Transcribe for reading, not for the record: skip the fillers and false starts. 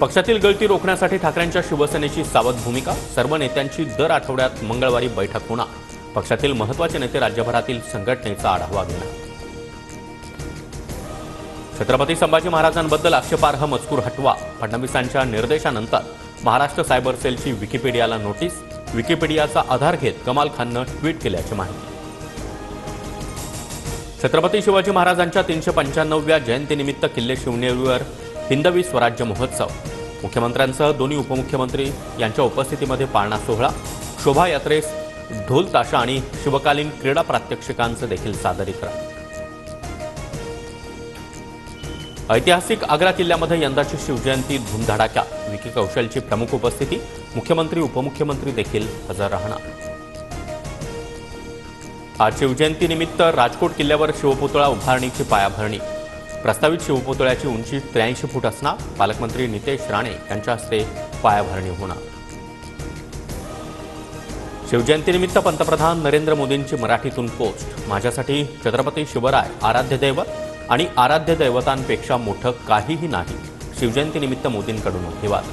पक्षातील गळती रोखण्यासाठी ठाकरेंच्या शिवसेनेची सावध भूमिका. सर्व नेत्यांची दर आठवड्यात मंगळवारी बैठक होणार. पक्षातील महत्त्वाचे नेते राज्यभरातील संघटनेचा आढावा घेणार. छत्रपती संभाजी महाराजांबद्दल आक्षेपार्ह मजकूर हटवा. फडणवीसांच्या निर्देशानंतर महाराष्ट्र सायबर सेलची विकिपीडियाला नोटीस. विकिपीडियाचा आधार घेत कमाल खाननं ट्विट केल्याची माहिती. छत्रपती शिवाजी महाराजांच्या 395व्या जयंतीनिमित्त किल्ले शिवनेरीवर हिंदवी स्वराज्य महोत्सव. मुख्यमंत्र्यांसह दोन्ही उपमुख्यमंत्री यांच्या उपस्थितीमध्ये पाळणा सोहळा. शोभायात्रेस ढोल ताशा आणि शिवकालीन क्रीडा प्रात्यक्षिकांचं देखील सादरीकरण. ऐतिहासिक आग्रा किल्ल्यामध्ये यंदाची शिवजयंती धूमधडाक्यात. विकी कौशलची प्रमुख उपस्थिती. मुख्यमंत्री उपमुख्यमंत्री देखील हजर राहणार. आज शिवजयंतीनिमित्त राजकोट किल्ल्यावर शिवपुतळा उभारणीची पायाभरणी. प्रस्तावित शिवपुतळ्याची उंची 83 फूट असणार. पालकमंत्री नितेश राणे यांच्या हस्ते पायाभरणी होणार. शिवजयंतीनिमित्त पंतप्रधान नरेंद्र मोदींची मराठीतून पोस्ट. माझ्यासाठी छत्रपती शिवराय आराध्य दैवत आणि आराध्य दैवतांपेक्षा मोठं काहीही नाही. शिवजयंतीनिमित्त मोदींकडून अभिवादन.